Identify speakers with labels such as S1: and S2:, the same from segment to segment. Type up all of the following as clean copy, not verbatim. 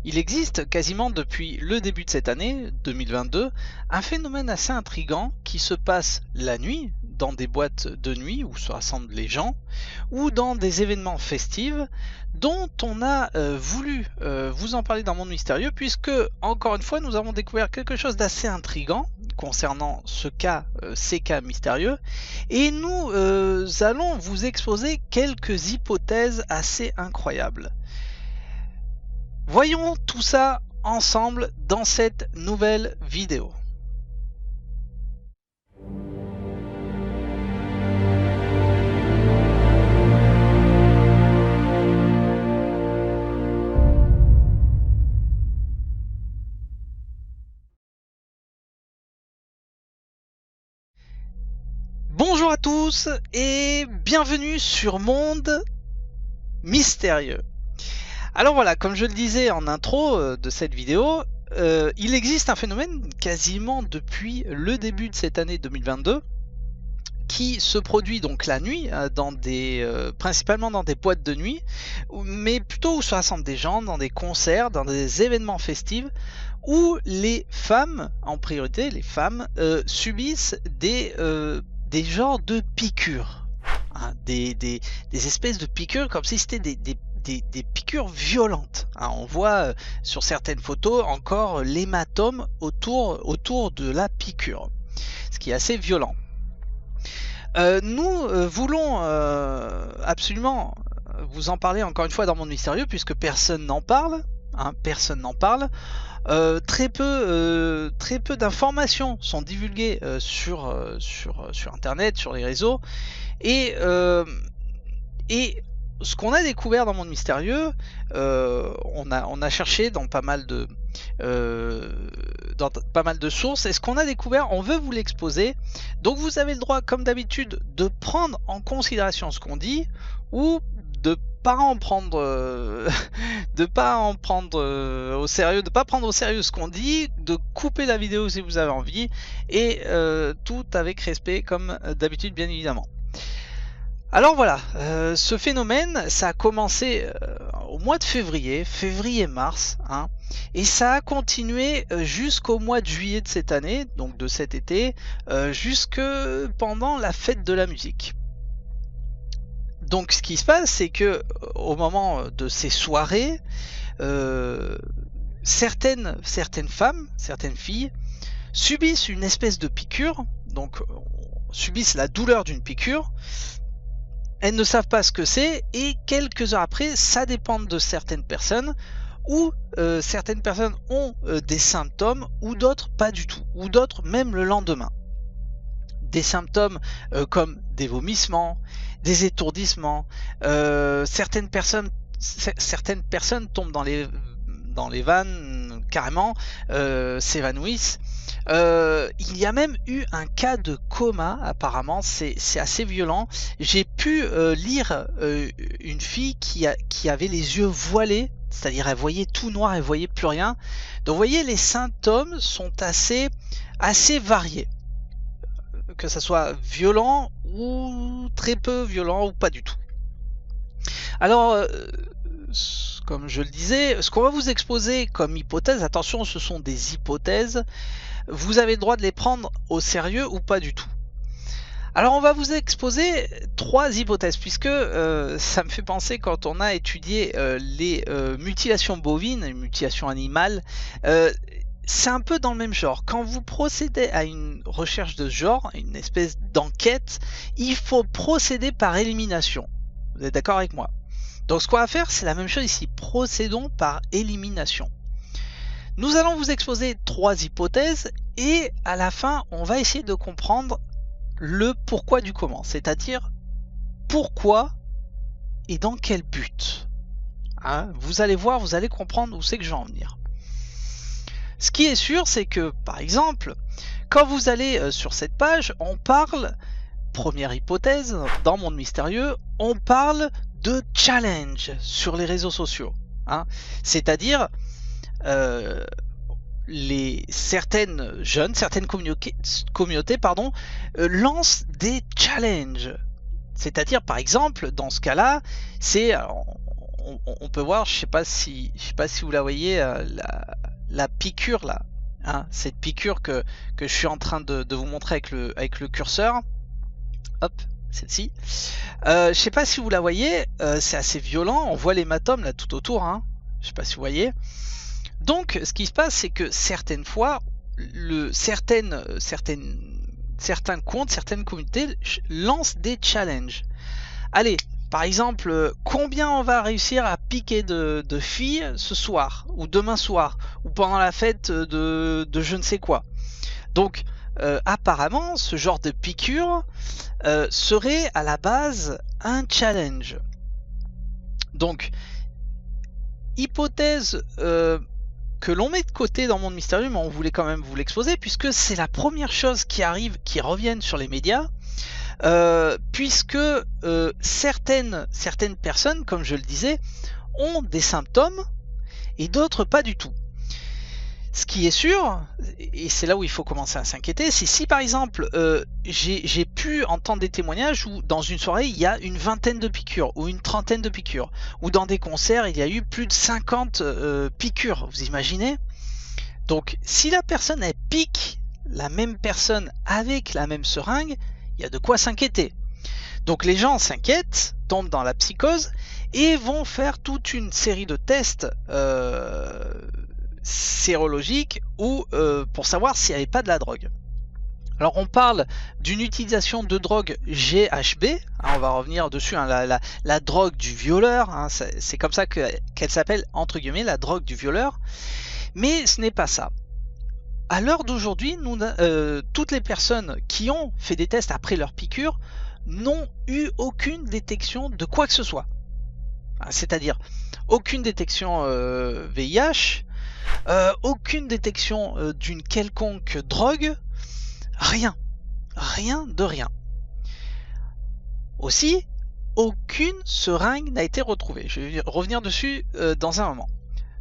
S1: Il existe quasiment depuis le début de cette année 2022 un phénomène assez intrigant qui se passe la nuit dans des boîtes de nuit où se rassemblent les gens ou dans des événements festifs dont on a voulu vous en parler dans Monde Mystérieux puisque encore une fois nous avons découvert quelque chose d'assez intrigant concernant ces cas mystérieux et nous allons vous exposer quelques hypothèses assez incroyables. Voyons tout ça ensemble dans cette nouvelle vidéo. Bonjour à tous et bienvenue sur Monde Mystérieux. Alors voilà, comme je le disais en intro de cette vidéo, il existe un phénomène quasiment depuis le début de cette année 2022 qui se produit donc la nuit, principalement dans des boîtes de nuit, mais plutôt où se rassemblent des gens, dans des concerts, dans des événements festifs, où les femmes, en priorité les femmes, subissent des genres de piqûres, hein, des espèces de piqûres comme si c'était des piqûres violentes. Hein, on voit sur certaines photos encore l'hématome autour de la piqûre, ce qui est assez violent. Nous voulons absolument vous en parler encore une fois dans Monde Mystérieux puisque personne n'en parle. Hein, personne n'en parle. Très peu d'informations sont divulguées sur internet, sur les réseaux, et ce qu'on a découvert dans Monde Mystérieux, on a cherché dans pas mal de sources, et ce qu'on a découvert, on veut vous l'exposer. Donc vous avez le droit, comme d'habitude, de prendre en considération ce qu'on dit, ou de pas en prendre au sérieux, de pas prendre au sérieux ce qu'on dit, de couper la vidéo si vous avez envie, et tout avec respect comme d'habitude bien évidemment. Alors voilà, ce phénomène, ça a commencé au mois de février-mars, hein, et ça a continué jusqu'au mois de juillet de cette année, donc de cet été, jusque pendant la fête de la musique. Donc ce qui se passe, c'est que au moment de ces soirées, certaines femmes, certaines filles, subissent une espèce de piqûre, donc subissent la douleur d'une piqûre. Elles ne savent pas ce que c'est et quelques heures après, ça dépend de certaines personnes, ou certaines personnes ont des symptômes ou d'autres pas du tout, ou d'autres même le lendemain. Des symptômes comme des vomissements, des étourdissements, certaines personnes tombent dans les vannes carrément, s'évanouissent. Il y a même eu un cas de coma, apparemment, c'est assez violent. J'ai pu lire une fille qui avait les yeux voilés, c'est-à-dire elle voyait tout noir, elle voyait plus rien. Donc vous voyez, les symptômes sont assez variés, que ça soit violent ou très peu violent ou pas du tout. Alors comme je le disais, ce qu'on va vous exposer comme hypothèse, attention, ce sont des hypothèses, vous avez le droit de les prendre au sérieux ou pas du tout. Alors on va vous exposer 3 hypothèses, puisque ça me fait penser quand on a étudié les mutilations bovines, les mutilations animales, c'est un peu dans le même genre. Quand vous procédez à une recherche de ce genre, une espèce d'enquête, il faut procéder par élimination. Vous êtes d'accord avec moi? Donc ce qu'on va faire, c'est la même chose ici, procédons par élimination. Nous allons vous exposer 3 hypothèses et à la fin, on va essayer de comprendre le pourquoi du comment, c'est-à-dire pourquoi et dans quel but. Hein, vous allez voir, vous allez comprendre où c'est que je vais en venir. Ce qui est sûr, c'est que, par exemple, quand vous allez sur cette page, on parle, première hypothèse, dans Monde Mystérieux, on parle de challenge sur les réseaux sociaux. Hein, c'est-à-dire, certaines communautés lancent des challenges. C'est-à-dire, par exemple, dans ce cas-là, on peut voir, je sais pas si vous la voyez, la piqûre là, hein, cette piqûre que je suis en train de vous montrer avec le curseur. Hop, celle-ci. Je sais pas si vous la voyez, c'est assez violent, on voit l'hématome là tout autour, hein. Je sais pas si vous voyez. Donc ce qui se passe, c'est que certaines fois, certains comptes, certaines communautés lancent des challenges. Allez, par exemple, combien on va réussir à piquer de filles ce soir, ou demain soir, ou pendant la fête de je ne sais quoi. Donc apparemment, ce genre de piqûre serait à la base un challenge. Donc, hypothèse que l'on met de côté dans Monde Mystérieux, mais on voulait quand même vous l'exposer, puisque c'est la première chose qui arrive, qui reviennent sur les médias, puisque certaines personnes, comme je le disais, ont des symptômes, et d'autres pas du tout. Ce qui est sûr, et c'est là où il faut commencer à s'inquiéter, c'est si par exemple j'ai pu entendre des témoignages où dans une soirée il y a une vingtaine de piqûres ou une trentaine de piqûres, ou dans des concerts il y a eu plus de 50 piqûres, vous imaginez? Donc si la personne elle pique la même personne avec la même seringue, il y a de quoi s'inquiéter. Donc les gens s'inquiètent, tombent dans la psychose et vont faire toute une série de tests sérologique ou pour savoir s'il n'y avait pas de la drogue. Alors on parle d'une utilisation de drogue GHB, hein, on va revenir dessus, hein, la drogue du violeur, hein, c'est comme ça qu'elle s'appelle entre guillemets, la drogue du violeur, mais ce n'est pas ça. À l'heure d'aujourd'hui, toutes les personnes qui ont fait des tests après leur piqûre n'ont eu aucune détection de quoi que ce soit. C'est-à-dire aucune détection VIH, aucune détection d'une quelconque drogue, rien de rien. Aussi, aucune seringue n'a été retrouvée. Je vais revenir dessus dans un moment.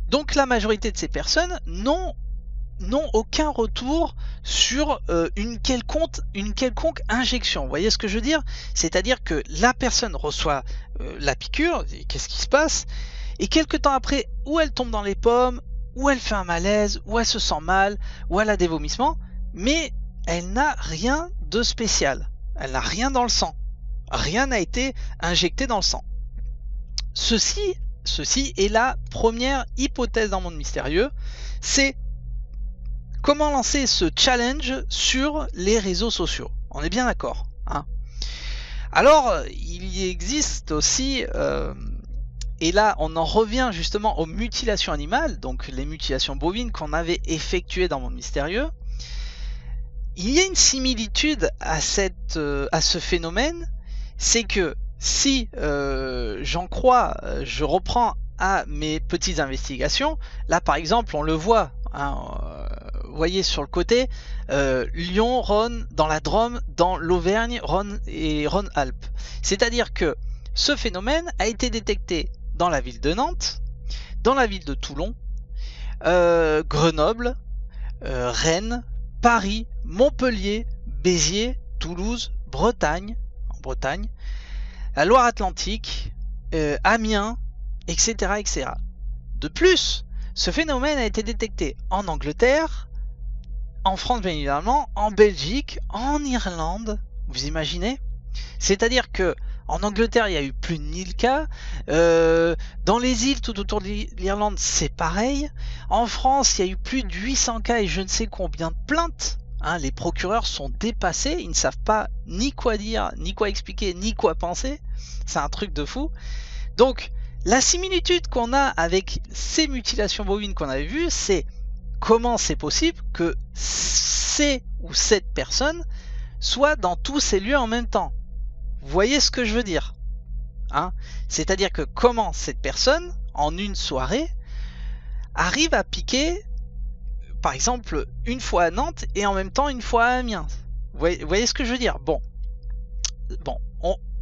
S1: Donc la majorité de ces personnes n'ont aucun retour sur une quelconque injection. Vous voyez ce que je veux dire? C'est-à-dire que la personne reçoit la piqûre, qu'est-ce qui se passe? Et quelque temps après, ou elle tombe dans les pommes, ou elle fait un malaise, ou elle se sent mal, ou elle a des vomissements, mais elle n'a rien de spécial. Elle n'a rien dans le sang. Rien n'a été injecté dans le sang. Ceci est la première hypothèse dans Monde Mystérieux. C'est comment lancer ce challenge sur les réseaux sociaux. On est bien d'accord, hein? Alors, il y existe aussi... et là, on en revient justement aux mutilations animales, donc les mutilations bovines qu'on avait effectuées dans Monde Mystérieux. Il y a une similitude à ce phénomène, c'est que si j'en crois, je reprends à mes petites investigations, là par exemple on le voit, hein, vous voyez sur le côté, Lyon, Rhône, dans la Drôme, dans l'Auvergne, Rhône et Rhône-Alpes. C'est-à-dire que ce phénomène a été détecté dans la ville de Nantes, dans la ville de Toulon, Grenoble, Rennes, Paris, Montpellier, Béziers, Toulouse, Bretagne, en Bretagne, la Loire-Atlantique, Amiens, etc., etc. De plus, ce phénomène a été détecté en Angleterre, en France bien évidemment, en Belgique, en Irlande, vous imaginez? C'est-à-dire que en Angleterre, il y a eu plus de 1000 cas. Dans les îles tout autour de l'Irlande, c'est pareil. En France, il y a eu plus de 800 cas et je ne sais combien de plaintes. Hein, les procureurs sont dépassés. Ils ne savent pas ni quoi dire, ni quoi expliquer, ni quoi penser. C'est un truc de fou. Donc, la similitude qu'on a avec ces mutilations bovines qu'on avait vues, c'est comment c'est possible que ces ou cette personne soit dans tous ces lieux en même temps. Vous voyez ce que je veux dire, hein? C'est-à-dire que comment cette personne, en une soirée, arrive à piquer, par exemple, une fois à Nantes et en même temps une fois à Amiens. Vous voyez ce que je veux dire? Bon,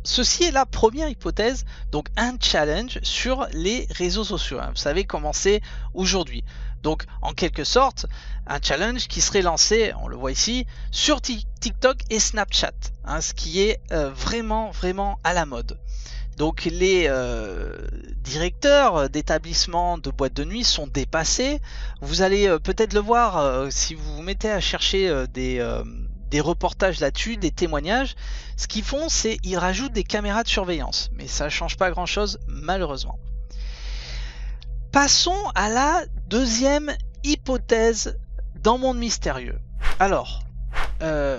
S1: ceci est la première hypothèse, donc un challenge sur les réseaux sociaux. Hein. Vous savez comment c'est aujourd'hui. Donc, en quelque sorte, un challenge qui serait lancé, on le voit ici, sur TikTok et Snapchat, hein, ce qui est vraiment à la mode. Donc les directeurs d'établissements de boîtes de nuit sont dépassés. Vous allez peut-être le voir si vous vous mettez à chercher des reportages là-dessus, des témoignages. Ce qu'ils font, c'est ils rajoutent des caméras de surveillance, mais ça ne change pas grand-chose malheureusement. Passons à la deuxième hypothèse dans Monde Mystérieux. Alors,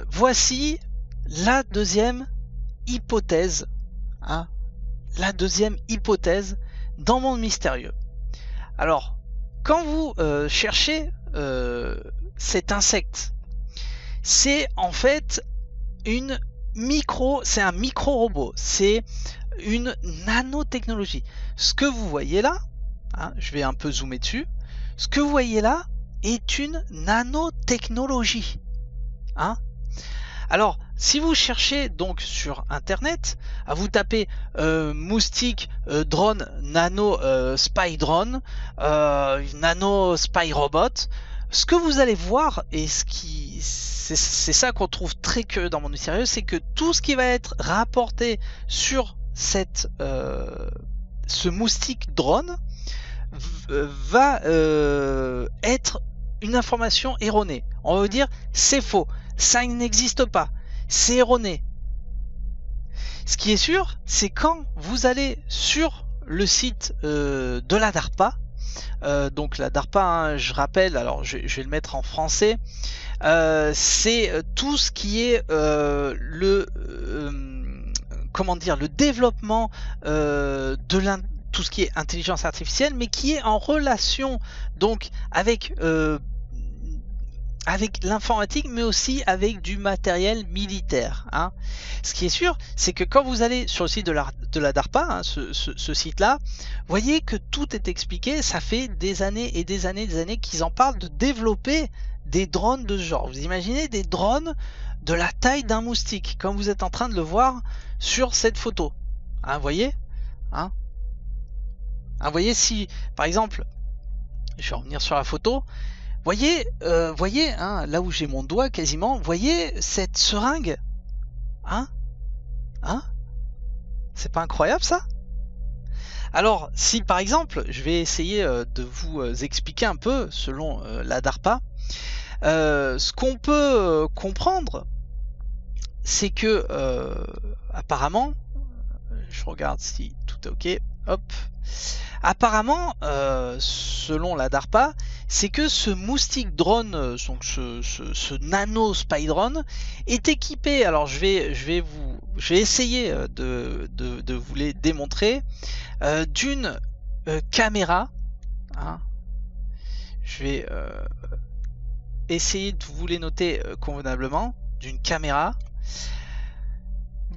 S1: voici la deuxième hypothèse, hein, la deuxième hypothèse dans Monde Mystérieux. Alors, quand vous cherchez cet insecte, c'est en fait c'est un micro-robot, c'est une nanotechnologie. Ce que vous voyez là, hein, je vais un peu zoomer dessus, ce que vous voyez là est une nanotechnologie. Hein? Alors, si vous cherchez donc sur internet, vous tapez moustique drone nano spy drone, nano spy robot, ce que vous allez voir, et c'est ça qu'on trouve très curieux dans Monde Mystérieux, c'est que tout ce qui va être rapporté sur ce moustique drone va être une information erronée. On va vous dire c'est faux, ça n'existe pas, c'est erroné. Ce qui est sûr, c'est quand vous allez sur le site de la DARPA, donc la DARPA, hein, je rappelle, alors je vais le mettre en français, c'est tout ce qui est comment dire, le développement tout ce qui est intelligence artificielle, mais qui est en relation donc avec l'informatique, mais aussi avec du matériel militaire. Hein. Ce qui est sûr, c'est que quand vous allez sur le site de la DARPA, hein, ce site-là, voyez que tout est expliqué. Ça fait des années et des années qu'ils en parlent de développer des drones de ce genre. Vous imaginez des drones de la taille d'un moustique, comme vous êtes en train de le voir sur cette photo. Hein, voyez, hein, voyez si, par exemple, je vais revenir sur la photo. Voyez, hein, là où j'ai mon doigt quasiment, voyez cette seringue, hein, c'est pas incroyable ça? Alors, si par exemple, je vais essayer de vous expliquer un peu selon la DARPA, ce qu'on peut comprendre, c'est que apparemment, je regarde si tout est ok, hop. Apparemment, selon la DARPA, c'est que ce moustique drone, donc ce nano spy drone, est équipé. Alors je vais essayer de vous les démontrer d'une caméra. Hein. Je vais essayer de vous les noter convenablement. D'une caméra.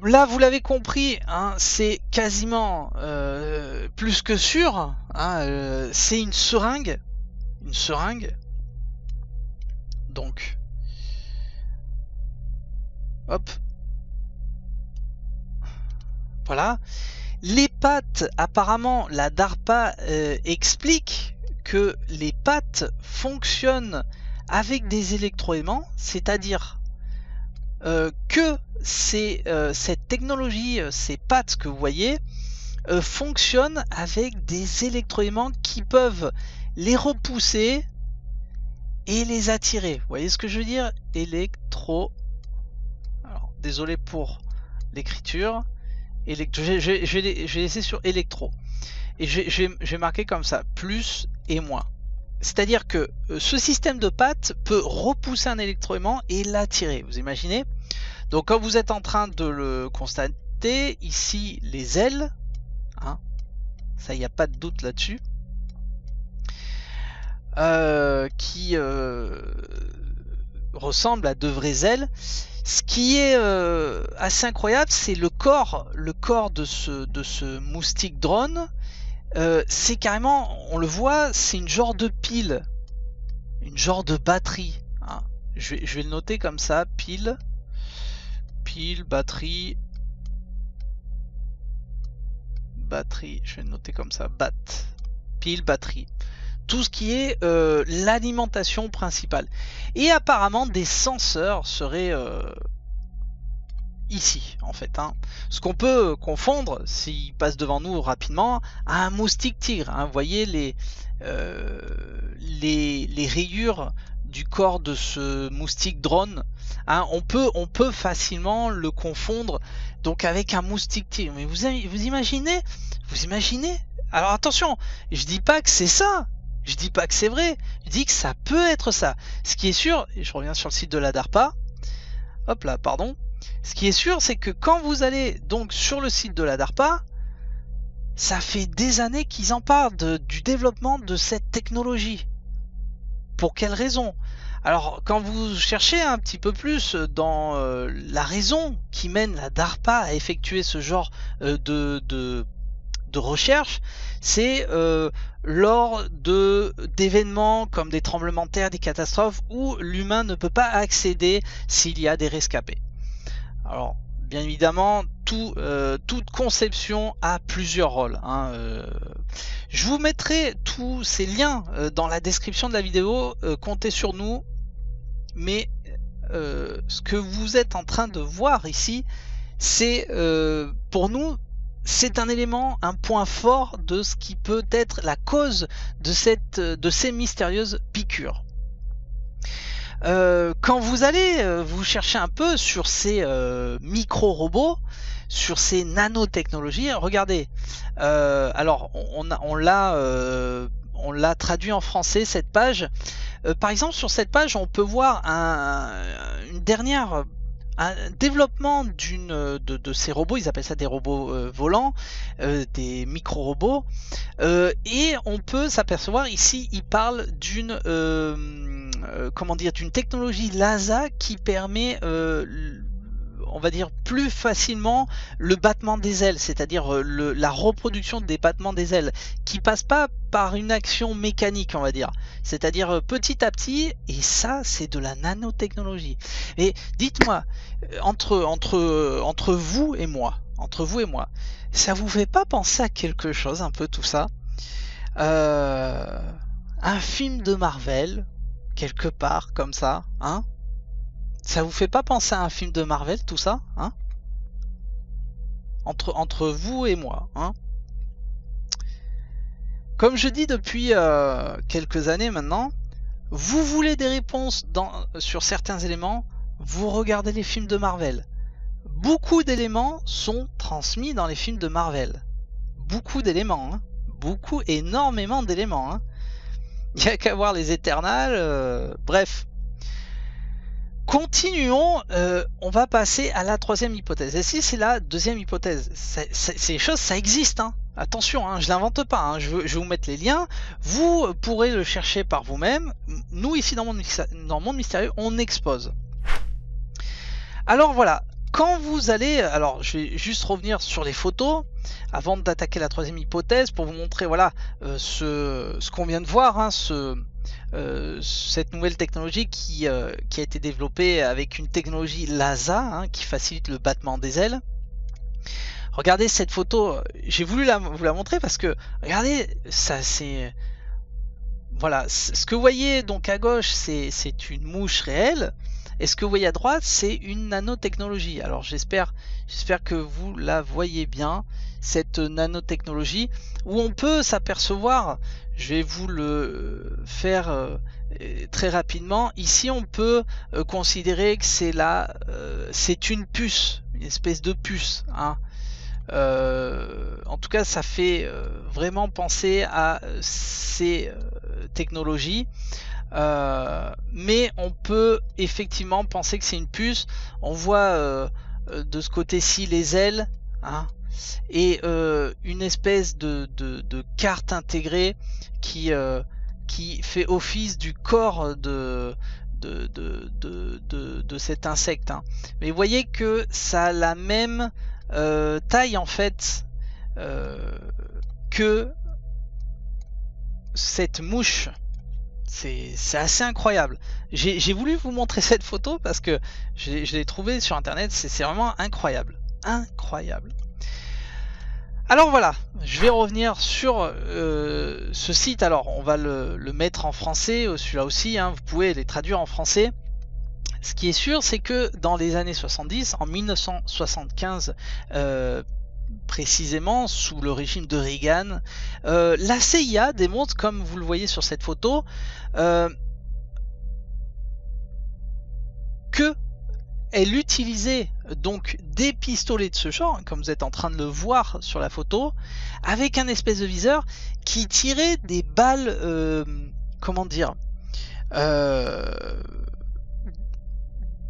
S1: Là, vous l'avez compris, hein, c'est quasiment plus que sûr. Hein, c'est une seringue. Donc, hop. Voilà. Les pattes, apparemment, la DARPA explique que les pattes fonctionnent avec des électroaimants, c'est-à-dire que cette technologie, ces pattes que vous voyez, fonctionnent avec des électroaimants qui peuvent les repousser et les attirer. Vous voyez ce que je veux dire? Alors, désolé pour l'écriture. Je vais laisser sur électro. Et je vais marquer comme ça, plus et moins. C'est-à-dire que ce système de pattes peut repousser un électroaimant et l'attirer. Vous imaginez? Donc quand vous êtes en train de le constater, ici les ailes, hein, ça il n'y a pas de doute là-dessus, qui ressemblent à de vraies ailes. Ce qui est assez incroyable, c'est le corps de ce moustique drone. C'est carrément, on le voit, c'est une genre de pile, une genre de batterie. Hein. Je vais le noter comme ça, pile, batterie, je vais le noter comme ça, pile, batterie. Tout ce qui est l'alimentation principale. Et apparemment des senseurs seraient ici en fait, hein. Ce qu'on peut confondre, s'il passe devant nous rapidement, à un moustique tigre, hein. Vous voyez les rayures du corps de ce moustique drone, hein. On peut facilement le confondre donc avec un moustique tigre. Mais vous imaginez, alors attention, je dis pas que c'est ça, je dis pas que c'est vrai, je dis que ça peut être ça. Ce qui est sûr, et je reviens sur le site de la DARPA, hop là, pardon. Ce qui est sûr, c'est que quand vous allez donc sur le site de la DARPA, ça fait des années qu'ils en parlent du développement de cette technologie. Pour quelle raison? Alors, quand vous cherchez un petit peu plus dans la raison qui mène la DARPA à effectuer ce genre de recherche, c'est lors d'événements comme des tremblements de terre, des catastrophes où l'humain ne peut pas accéder s'il y a des rescapés. Alors, bien évidemment, toute conception a plusieurs rôles, hein. Je vous mettrai tous ces liens dans la description de la vidéo, comptez sur nous, mais ce que vous êtes en train de voir ici, c'est pour nous, c'est un élément, un point fort de ce qui peut être la cause de ces mystérieuses piqûres. Quand vous allez vous chercher un peu sur ces micro-robots, sur ces nanotechnologies, regardez, alors on l'a traduit en français cette page. Par exemple, sur cette page, on peut voir un développement de ces robots, ils appellent ça des robots volants, des micro-robots, et on peut s'apercevoir ici, il parle d'une d'une technologie LASA qui permet on va dire plus facilement le battement des ailes, c'est-à-dire la reproduction des battements des ailes, qui passe pas par une action mécanique, on va dire, c'est-à-dire petit à petit, et ça c'est de la nanotechnologie. Et dites-moi, entre vous et moi, ça vous fait pas penser à quelque chose un peu tout ça? Un film de Marvel, quelque part comme ça, hein? Ça vous fait pas penser à un film de Marvel tout ça, hein? Entre vous et moi, hein? Comme je dis depuis quelques années maintenant, vous voulez des réponses sur certains éléments, vous regardez les films de Marvel. Beaucoup d'éléments sont transmis dans les films de Marvel. Beaucoup d'éléments, hein? Énormément d'éléments, hein? Il n'y a qu'à voir les Éternals, bref. Continuons, on va passer à la troisième hypothèse. Et si c'est la deuxième hypothèse, ces choses, ça existe, hein. Attention, hein, je l'invente pas, hein. Je vais vous mettre les liens. Vous pourrez le chercher par vous-même. Nous, ici, dans Monde Mystérieux, on expose. Alors voilà, quand vous allez... Alors, je vais juste revenir sur les photos avant d'attaquer la troisième hypothèse pour vous montrer, voilà, ce qu'on vient de voir, hein, cette nouvelle technologie qui a été développée avec une technologie LASA, hein, qui facilite le battement des ailes. Regardez cette photo, j'ai voulu vous la montrer parce que regardez, ça c'est... Voilà, ce que vous voyez donc à gauche, c'est une mouche réelle, et ce que vous voyez à droite, c'est une nanotechnologie. Alors j'espère que vous la voyez bien, cette nanotechnologie, où on peut s'apercevoir, je vais vous le faire très rapidement. Ici, on peut considérer que c'est une puce, une espèce de puce, hein. En tout cas, ça fait vraiment penser à ces technologies. Mais on peut effectivement penser que c'est une puce. On voit de ce côté-ci les ailes, hein, et une espèce de carte intégrée qui fait office du corps de cet insecte, hein. Mais vous voyez que ça a la même taille en fait que cette mouche. C'est assez incroyable. J'ai voulu vous montrer cette photo parce que je l'ai trouvée sur internet. C'est vraiment incroyable. Incroyable. Alors voilà, je vais revenir sur ce site. Alors on va le mettre en français, celui-là aussi, hein, vous pouvez les traduire en français. Ce qui est sûr, c'est que dans les années 70, en 1975 précisément, sous le régime de Reagan, la CIA démontre, comme vous le voyez sur cette photo, que elle utilisait donc des pistolets de ce genre, comme vous êtes en train de le voir sur la photo, avec un espèce de viseur qui tirait des balles, comment dire,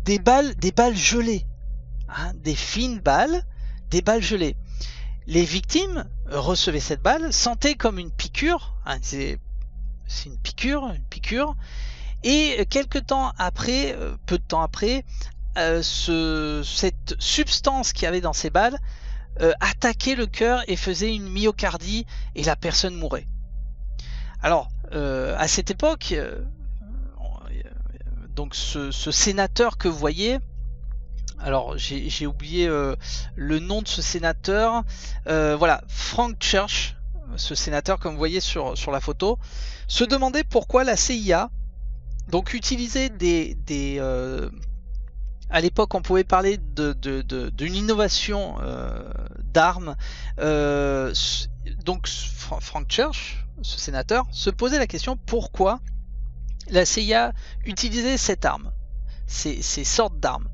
S1: des balles gelées, hein, des fines balles, des balles gelées. Les victimes recevaient cette balle, sentaient comme une piqûre, hein, c'est une piqûre, et peu de temps après, cette substance qu'il y avait dans ces balles attaquait le cœur et faisait une myocardie et la personne mourait. Alors, à cette époque, donc ce sénateur que vous voyez, alors j'ai oublié le nom de ce sénateur, voilà, Frank Church, ce sénateur comme vous voyez sur la photo, se demandait pourquoi la CIA donc utilisait à l'époque on pouvait parler d'une innovation d'armes, donc Frank Church, ce sénateur, se posait la question pourquoi la CIA utilisait cette arme, ces sortes d'armes.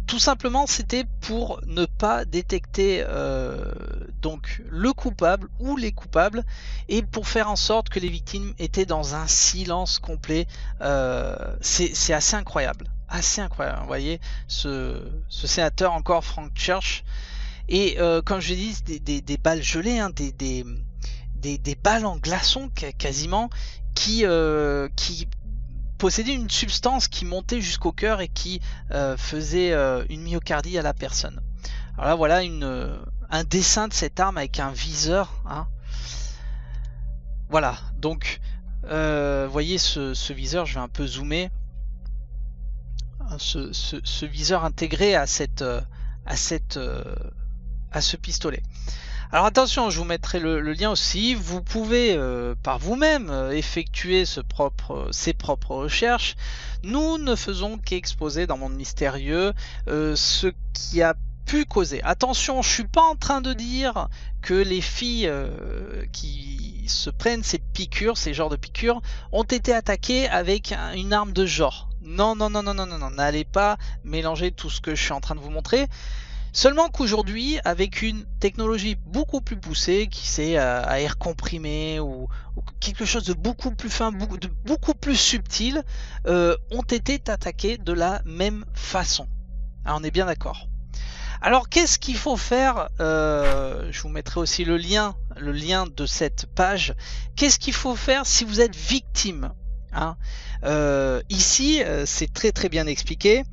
S1: Tout simplement c'était pour ne pas détecter donc le coupable ou les coupables et pour faire en sorte que les victimes étaient dans un silence complet. C'est assez incroyable, vous voyez ce sénateur encore, Frank Church, et comme je dis, des balles gelées, hein, des balles en glaçon quasiment qui possédait une substance qui montait jusqu'au cœur et qui faisait une myocardie à la personne. Alors là voilà un dessin de cette arme avec un viseur, hein. Voilà, donc voyez ce viseur, je vais un peu zoomer, ce viseur intégré à ce pistolet. Alors attention, je vous mettrai le lien aussi, vous pouvez par vous-même effectuer ses propres recherches. Nous ne faisons qu'exposer dans Monde Mystérieux ce qui a pu causer. Attention, je suis pas en train de dire que les filles qui se prennent ces piqûres, ces genres de piqûres, ont été attaquées avec une arme de genre. Non, n'allez pas mélanger tout ce que je suis en train de vous montrer. Seulement qu'aujourd'hui, avec une technologie beaucoup plus poussée, qui c'est à air comprimé ou quelque chose de beaucoup plus fin, beaucoup plus subtil, ont été attaqués de la même façon. Alors, on est bien d'accord. Alors, qu'est-ce qu'il faut faire? Je vous mettrai aussi le lien de cette page. Qu'est-ce qu'il faut faire si vous êtes victime, hein? Ici, c'est très bien expliqué.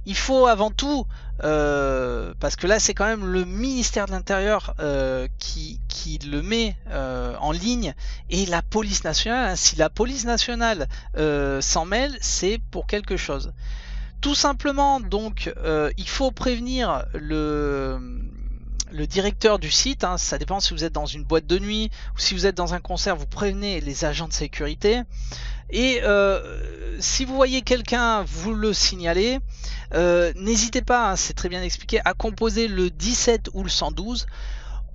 S1: Il faut avant tout, parce que là c'est quand même le ministère de l'Intérieur qui le met en ligne, et la police nationale, hein, si la police nationale s'en mêle, c'est pour quelque chose. Tout simplement, donc il faut prévenir le directeur du site, hein, ça dépend si vous êtes dans une boîte de nuit ou si vous êtes dans un concert, vous prévenez les agents de sécurité. Et si vous voyez quelqu'un, vous le signalez. N'hésitez pas, hein, c'est très bien expliqué, à composer le 17 ou le 112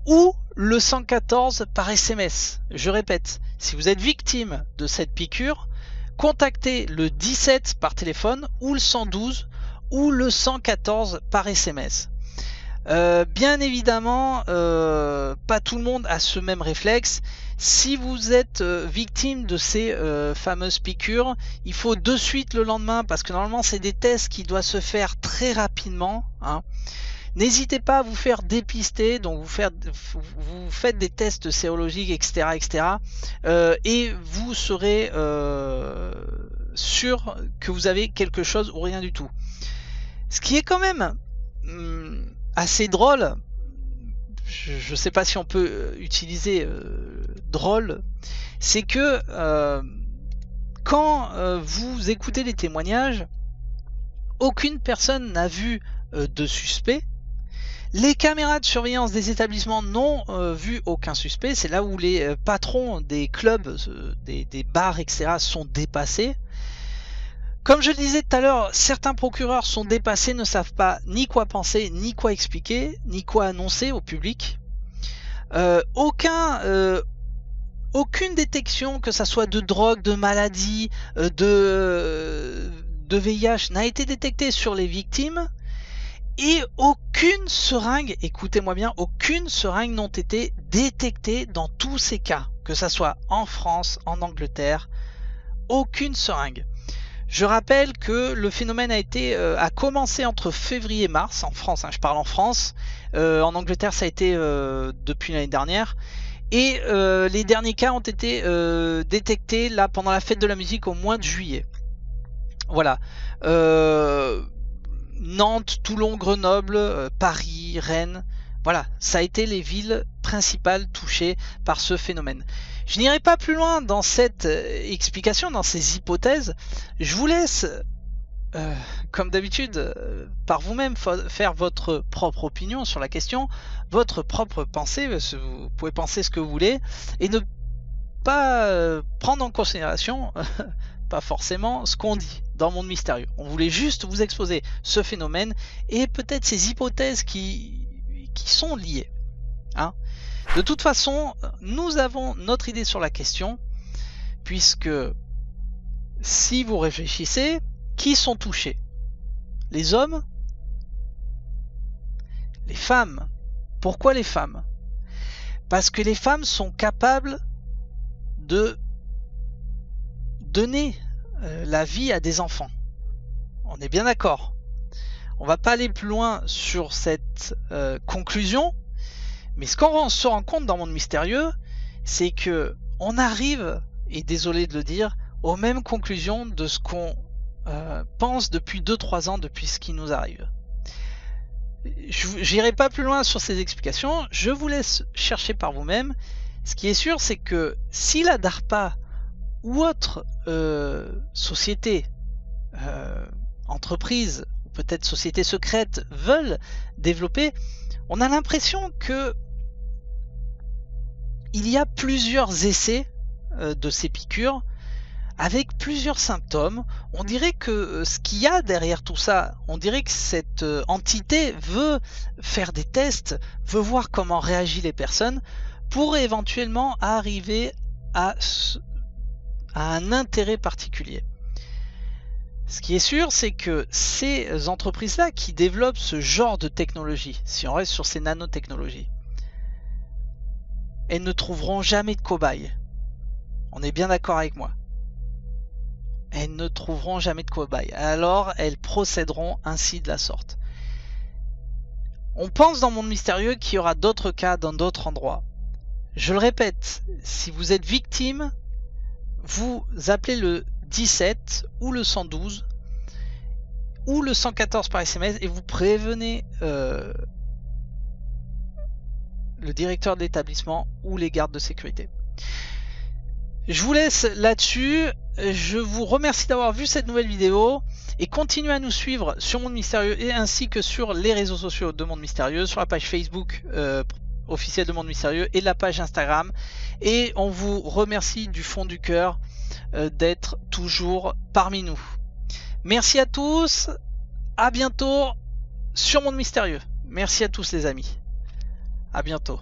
S1: ou le 114 par SMS. Je répète, si vous êtes victime de cette piqûre, contactez le 17 par téléphone ou le 112 ou le 114 par SMS. Bien évidemment, pas tout le monde a ce même réflexe. Si vous êtes victime de ces fameuses piqûres, il faut de suite le lendemain, parce que normalement c'est des tests qui doivent se faire très rapidement, hein. N'hésitez pas à vous faire dépister, donc vous faites des tests sérologiques, etc. Et vous serez sûr que vous avez quelque chose ou rien du tout. Ce qui est quand même assez drôle, je ne sais pas si on peut utiliser drôle, c'est que quand vous écoutez les témoignages, aucune personne n'a vu de suspect. Les caméras de surveillance des établissements n'ont vu aucun suspect. C'est là où les patrons des clubs, des bars, etc. sont dépassés. Comme je le disais tout à l'heure, certains procureurs sont dépassés, ne savent pas ni quoi penser, ni quoi expliquer, ni quoi annoncer au public. Aucune détection, que ça soit de drogue, de maladie, de VIH, n'a été détectée sur les victimes. Et aucune seringue, écoutez-moi bien, aucune seringue n'a été détectée dans tous ces cas, que ça soit en France, en Angleterre, aucune seringue. Je rappelle que le phénomène a commencé entre février et mars, en France, hein, je parle en France, en Angleterre ça a été depuis l'année dernière, et les derniers cas ont été détectés là pendant la fête de la musique au mois de juillet. Voilà. Nantes, Toulon, Grenoble, Paris, Rennes, voilà, ça a été les villes principales touchées par ce phénomène. Je n'irai pas plus loin dans cette explication, dans ces hypothèses. Je vous laisse, comme d'habitude, par vous-même faire votre propre opinion sur la question, votre propre pensée, vous pouvez penser ce que vous voulez, et ne pas prendre en considération pas forcément ce qu'on dit dans le monde mystérieux. On voulait juste vous exposer ce phénomène et peut-être ces hypothèses qui sont liées. Hein. De toute façon, nous avons notre idée sur la question, puisque si vous réfléchissez, qui sont touchés? Les hommes? Les femmes? Pourquoi les femmes? Parce que les femmes sont capables de donner la vie à des enfants. On est bien d'accord. On va pas aller plus loin sur cette conclusion, mais ce qu'on se rend compte dans le monde mystérieux, c'est que on arrive, et désolé de le dire, aux mêmes conclusions de ce qu'on pense depuis 2-3 ans, depuis ce qui nous arrive. J'irai pas plus loin sur ces explications, je vous laisse chercher par vous-même. Ce qui est sûr, c'est que si la DARPA ou autre société, entreprise, ou peut-être société secrète veulent développer, on a l'impression que il y a plusieurs essais de ces piqûres avec plusieurs symptômes. On dirait que ce qu'il y a derrière tout ça, on dirait que cette entité veut faire des tests, veut voir comment réagissent les personnes pour éventuellement arriver à un intérêt particulier. Ce qui est sûr, c'est que ces entreprises-là qui développent ce genre de technologie, si on reste sur ces nanotechnologies, elles ne trouveront jamais de cobayes. On est bien d'accord avec moi. Elles ne trouveront jamais de cobayes. Alors elles procéderont ainsi de la sorte. On pense dans le monde mystérieux qu'il y aura d'autres cas dans d'autres endroits. Je le répète, si vous êtes victime, vous appelez le 17 ou le 112 ou le 114 par SMS et vous prévenez le directeur de l'établissement ou les gardes de sécurité. Je vous laisse là-dessus. Je vous remercie d'avoir vu cette nouvelle vidéo et continuez à nous suivre sur Monde Mystérieux et ainsi que sur les réseaux sociaux de Monde Mystérieux, sur la page Facebook officielle de Monde Mystérieux et la page Instagram. Et on vous remercie du fond du cœur d'être toujours parmi nous. Merci à tous, à bientôt sur Monde Mystérieux. Merci à tous les amis. À bientôt.